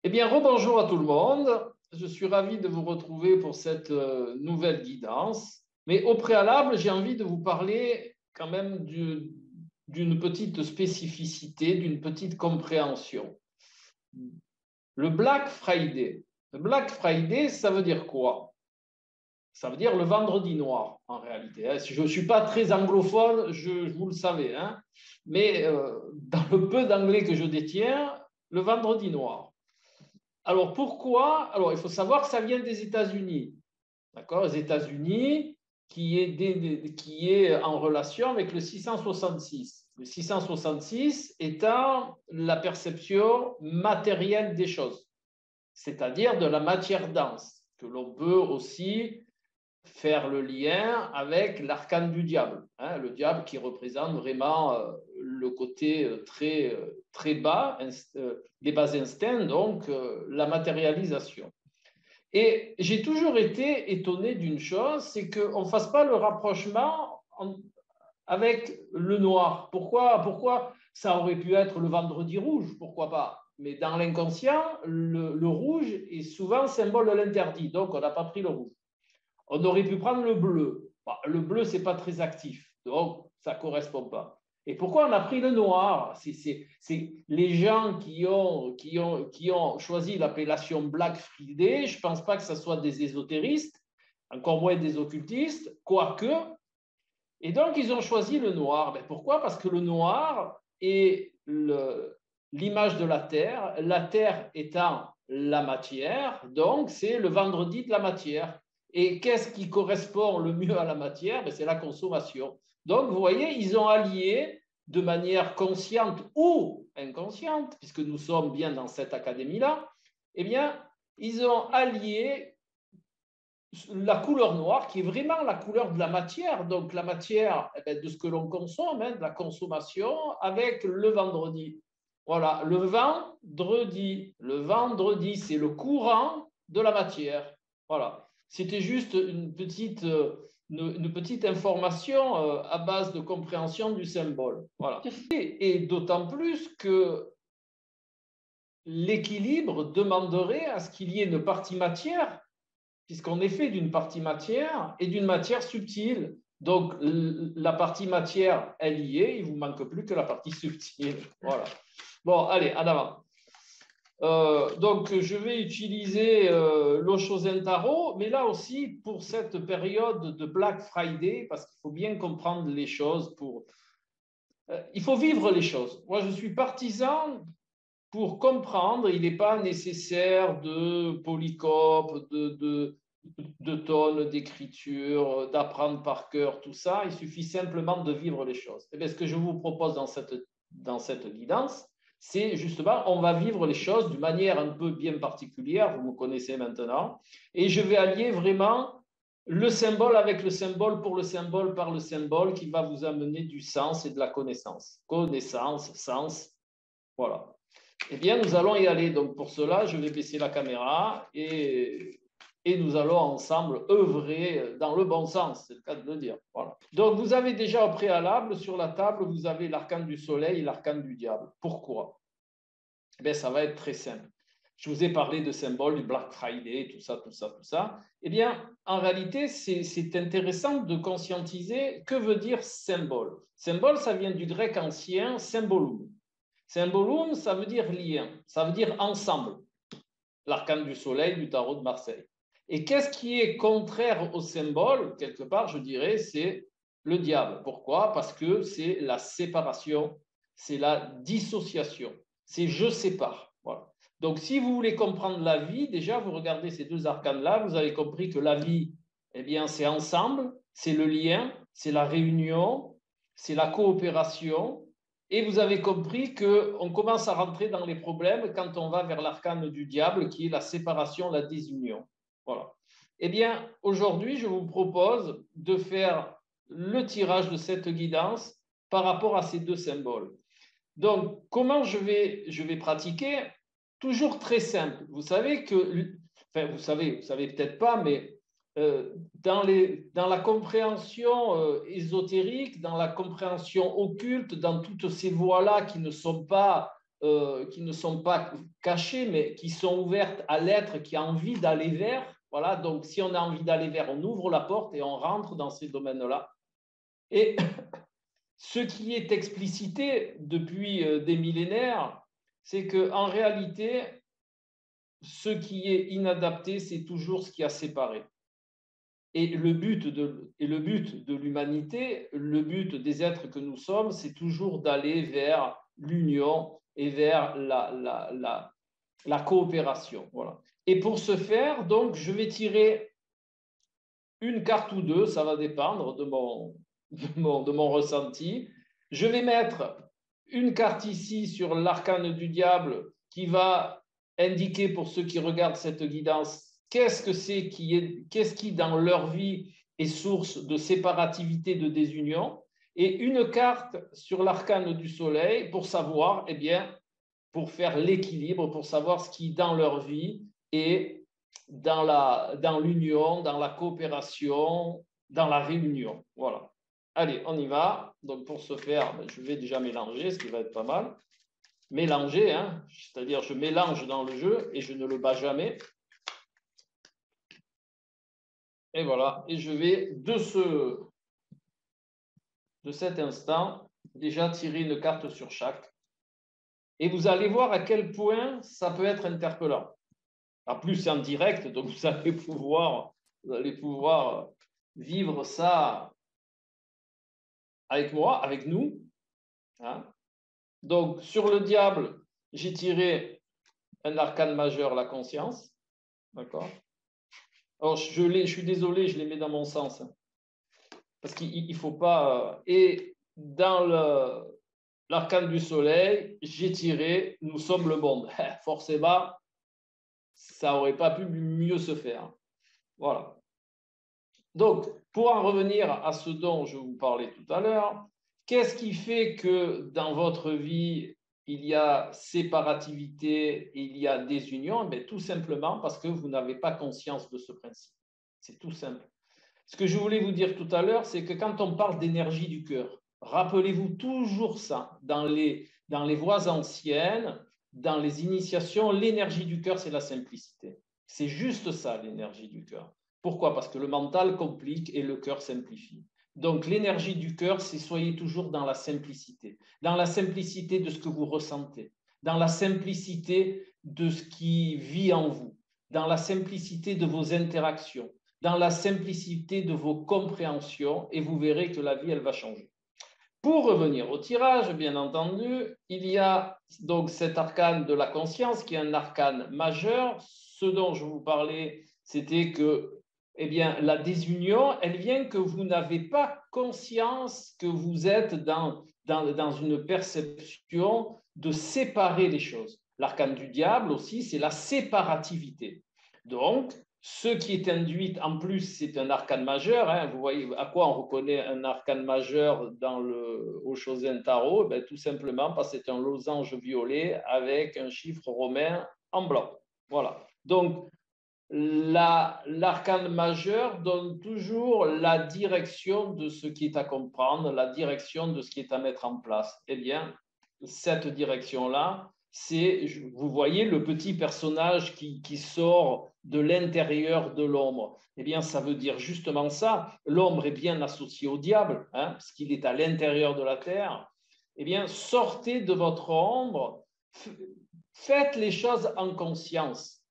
Eh bien, rebonjour à tout le monde. Je suis ravi de vous retrouver pour cette nouvelle guidance. Mais au préalable, j'ai envie de vous parler quand même d'une petite spécificité, d'une petite compréhension. Le Black Friday. Le Black Friday, ça veut dire quoi? Ça veut dire le vendredi noir, en réalité. Je ne suis pas très anglophone, vous le savez, hein. Mais dans le peu d'anglais que je détiens, le vendredi noir. Alors pourquoi? Alors il faut savoir que ça vient des États-Unis. D'accord? Les États-Unis qui est en relation avec le 666. Le 666 étant la perception matérielle des choses, c'est-à-dire de la matière dense, que l'on peut aussi faire le lien avec l'arcane du diable, hein, le diable qui représente vraiment le côté très bas, les bas instincts, donc la matérialisation. Et j'ai toujours été étonné d'une chose, c'est qu'on ne fasse pas le rapprochement avec le noir. Pourquoi ça aurait pu être le vendredi rouge? Pourquoi pas? Mais dans l'inconscient, le rouge est souvent symbole de l'interdit, donc on n'a pas pris le rouge. On aurait pu prendre le bleu. Bah, le bleu, ce n'est pas très actif, donc ça ne correspond pas. Et pourquoi on a pris le noir? C'est les gens qui ont choisi l'appellation Black Friday. Je ne pense pas que ce soit des ésotéristes, encore moins des occultistes, quoique. Et donc, ils ont choisi le noir. Mais pourquoi? Parce que le noir est l'image de la terre étant la matière, donc c'est le vendredi de la matière. Et qu'est-ce qui correspond le mieux à la matière? C'est la consommation. Donc, vous voyez, ils ont allié de manière consciente ou inconsciente, puisque nous sommes bien dans cette académie-là, eh bien, ils ont allié la couleur noire, qui est vraiment la couleur de la matière, donc la matière de ce que l'on consomme, hein, de la consommation, avec le vendredi. Voilà, le vendredi, c'est le courant de la matière. Voilà, c'était juste une petite information à base de compréhension du symbole. Voilà. Et d'autant plus que l'équilibre demanderait à ce qu'il y ait une partie matière, puisqu'on est fait d'une partie matière et d'une matière subtile. Donc, la partie matière, elle y est, il ne vous manque plus que la partie subtile. Voilà. Bon, allez, en avant. Donc, je vais utiliser l'Oshozen Tarot, mais là aussi pour cette période de Black Friday, parce qu'il faut bien comprendre les choses. Il faut vivre les choses. Moi, je suis partisan pour comprendre. Il n'est pas nécessaire de polycope, de tonnes d'écriture, d'apprendre par cœur, tout ça. Il suffit simplement de vivre les choses. Et bien, ce que je vous propose dans cette guidance, c'est justement, on va vivre les choses d'une manière un peu bien particulière, vous me connaissez maintenant, et je vais allier vraiment le symbole avec le symbole pour le symbole par le symbole qui va vous amener du sens et de la connaissance. Connaissance, sens, voilà. Eh bien, nous allons y aller. Donc, pour cela, je vais baisser la caméra et nous allons ensemble œuvrer dans le bon sens, c'est le cas de le dire. Voilà. Donc, vous avez déjà au préalable, sur la table, vous avez l'arcane du soleil et l'arcane du diable. Pourquoi? Eh bien, ça va être très simple. Je vous ai parlé de symboles du Black Friday, tout ça, tout ça, tout ça. Eh bien, en réalité, c'est intéressant de conscientiser que veut dire symbole. Symbole, ça vient du grec ancien, symbolum. Symbolum, ça veut dire lien, ça veut dire ensemble. L'arcane du soleil du tarot de Marseille. Et qu'est-ce qui est contraire au symbole? Quelque part, je dirais, c'est le diable. Pourquoi? Parce que c'est la séparation, c'est la dissociation, c'est je sépare. Voilà. Donc, si vous voulez comprendre la vie, déjà, vous regardez ces deux arcanes-là, vous avez compris que la vie, eh bien, c'est ensemble, c'est le lien, c'est la réunion, c'est la coopération. Et vous avez compris qu'on commence à rentrer dans les problèmes quand on va vers l'arcane du diable, qui est la séparation, la désunion. Voilà. Eh bien, aujourd'hui, je vous propose de faire le tirage de cette guidance par rapport à ces deux symboles. Donc, comment je vais pratiquer? Toujours très simple. Vous savez que, enfin, vous savez peut-être pas, mais dans la compréhension ésotérique, dans la compréhension occulte, dans toutes ces voies-là qui ne sont pas cachées, mais qui sont ouvertes à l'être qui a envie d'aller vers. Voilà, donc si on a envie d'aller vers, on ouvre la porte et on rentre dans ces domaines-là. Et ce qui est explicité depuis des millénaires, c'est qu'en réalité, ce qui est inadapté, c'est toujours ce qui a séparé. Et le but de l'humanité, le but des êtres que nous sommes, c'est toujours d'aller vers l'union et vers la coopération. Voilà. Et pour ce faire, donc, je vais tirer une carte ou deux, ça va dépendre de mon ressenti. Je vais mettre une carte ici sur l'arcane du diable qui va indiquer pour ceux qui regardent cette guidance qu'est-ce qui dans leur vie est source de séparativité, de désunion, et une carte sur l'arcane du soleil pour savoir, pour faire l'équilibre, pour savoir ce qui dans leur vie est dans l'union, dans la coopération, dans la réunion. Voilà. Allez, on y va. Donc pour ce faire, je vais déjà mélanger, ce qui va être pas mal. Mélanger, hein, c'est-à-dire je mélange dans le jeu et je ne le bats jamais. Et voilà, et je vais de cet instant déjà tirer une carte sur chaque. Et vous allez voir à quel point ça peut être interpellant. En plus, c'est en direct, donc vous allez pouvoir vivre ça avec moi, avec nous. Hein. Donc, sur le diable, j'ai tiré un arcane majeur, la conscience. D'accord. Alors, je suis désolé, je les mets dans mon sens. Parce qu'il ne faut pas. Et dans l'arcane du soleil, j'ai tiré nous sommes le monde. Forcément, ça n'aurait pas pu mieux se faire. Voilà. Donc, pour en revenir à ce dont je vous parlais tout à l'heure, qu'est-ce qui fait que dans votre vie, il y a séparativité, il y a désunion? Tout simplement parce que vous n'avez pas conscience de ce principe. C'est tout simple. Ce que je voulais vous dire tout à l'heure, c'est que quand on parle d'énergie du cœur, rappelez-vous toujours ça. Dans les voies anciennes, dans les initiations, l'énergie du cœur, c'est la simplicité. C'est juste ça, l'énergie du cœur. Pourquoi? Parce que le mental complique et le cœur simplifie. Donc, l'énergie du cœur, c'est soyez toujours dans la simplicité de ce que vous ressentez, dans la simplicité de ce qui vit en vous, dans la simplicité de vos interactions, dans la simplicité de vos compréhensions, et vous verrez que la vie, elle va changer. Pour revenir au tirage, bien entendu, il y a donc cet arcane de la conscience qui est un arcane majeur. Ce dont je vous parlais, c'était que la désunion, elle vient que vous n'avez pas conscience que vous êtes dans une perception de séparer les choses. L'arcane du diable aussi, c'est la séparativité. Donc, ce qui est induit, en plus, c'est un arcane majeur. Hein. Vous voyez à quoi on reconnaît un arcane majeur au Shosen Tarot? Tout simplement parce que c'est un losange violet avec un chiffre romain en blanc. Voilà. Donc, l'arcane majeur donne toujours la direction de ce qui est à comprendre, la direction de ce qui est à mettre en place. Cette direction-là, vous voyez le petit personnage qui sort de l'intérieur de l'ombre. Ça veut dire justement ça. L'ombre est bien associée au diable, hein, parce qu'il est à l'intérieur de la terre. Sortez de votre ombre, faites les choses en conscience.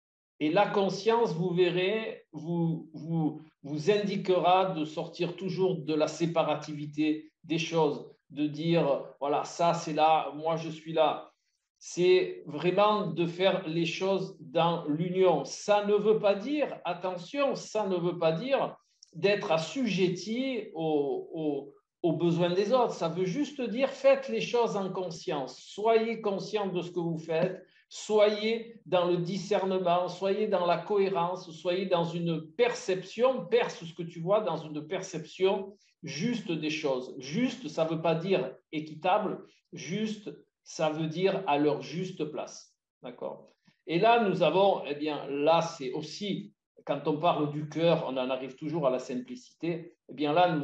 Et la conscience, vous verrez, vous indiquera de sortir toujours de la séparativité des choses, de dire, voilà, ça c'est là, moi je suis là. C'est vraiment de faire les choses dans l'union. Ça ne veut pas dire, attention, ça ne veut pas dire d'être assujetti aux besoins des autres. Ça veut juste dire, faites les choses en conscience. Soyez conscient de ce que vous faites. Soyez dans le discernement, soyez dans la cohérence, soyez dans une perception, perce ce que tu vois, dans une perception juste des choses. Juste, ça ne veut pas dire équitable, juste, ça veut dire à leur juste place. D'accord? Et là, nous avons, là, c'est aussi quand on parle du cœur, on en arrive toujours à la simplicité. Eh bien là,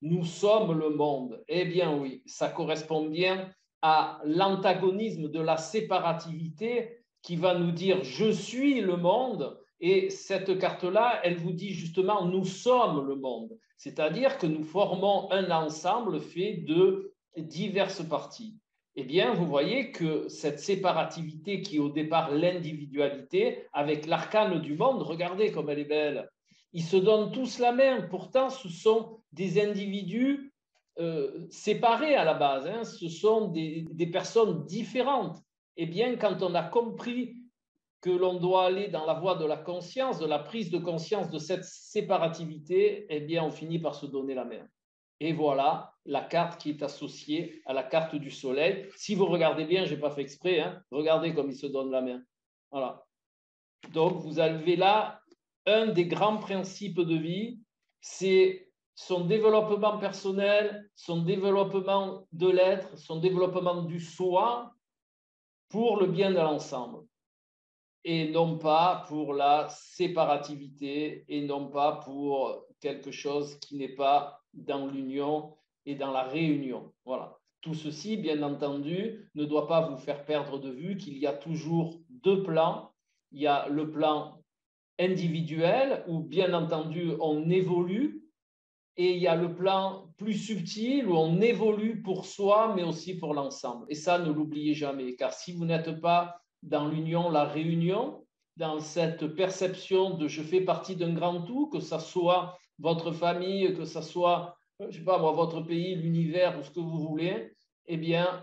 nous sommes le monde. Eh bien oui, ça correspond bien à l'antagonisme de la séparativité qui va nous dire je suis le monde. Et cette carte-là, elle vous dit justement nous sommes le monde. C'est-à-dire que nous formons un ensemble fait de diverses parties. Eh bien, vous voyez que cette séparativité qui est au départ l'individualité, avec l'arcane du monde, regardez comme elle est belle. Ils se donnent tous la main. Pourtant, ce sont des individus séparés à la base. Hein. Ce sont des personnes différentes. Eh bien, quand on a compris que l'on doit aller dans la voie de la conscience, de la prise de conscience de cette séparativité, eh bien, on finit par se donner la main. Et voilà la carte qui est associée à la carte du soleil. Si vous regardez bien, je n'ai pas fait exprès, hein, regardez comme il se donne la main. Voilà. Donc, vous avez là un des grands principes de vie, c'est son développement personnel, son développement de l'être, son développement du soi pour le bien de l'ensemble. Et non pas pour la séparativité et non pas pour quelque chose qui n'est pas dans l'union et dans la réunion. Voilà. Tout ceci, bien entendu, ne doit pas vous faire perdre de vue qu'il y a toujours deux plans. Il y a le plan individuel où, bien entendu, on évolue, et il y a le plan plus subtil où on évolue pour soi, mais aussi pour l'ensemble. Et ça, ne l'oubliez jamais, car si vous n'êtes pas dans l'union, la réunion, dans cette perception de je fais partie d'un grand tout, que ce soit votre famille, que ce soit, je ne sais pas moi, votre pays, l'univers ou ce que vous voulez, eh bien,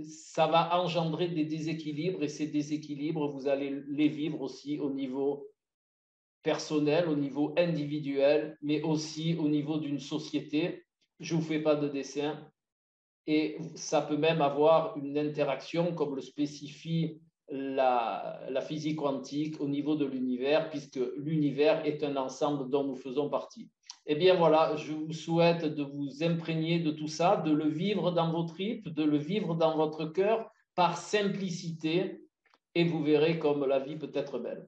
ça va engendrer des déséquilibres et ces déséquilibres, vous allez les vivre aussi au niveau personnel, au niveau individuel, mais aussi au niveau d'une société. Je ne vous fais pas de dessin. Et ça peut même avoir une interaction, comme le spécifie la physique quantique, au niveau de l'univers, puisque l'univers est un ensemble dont nous faisons partie. Eh bien voilà, je vous souhaite de vous imprégner de tout ça, de le vivre dans vos tripes, de le vivre dans votre cœur par simplicité, et vous verrez comme la vie peut être belle.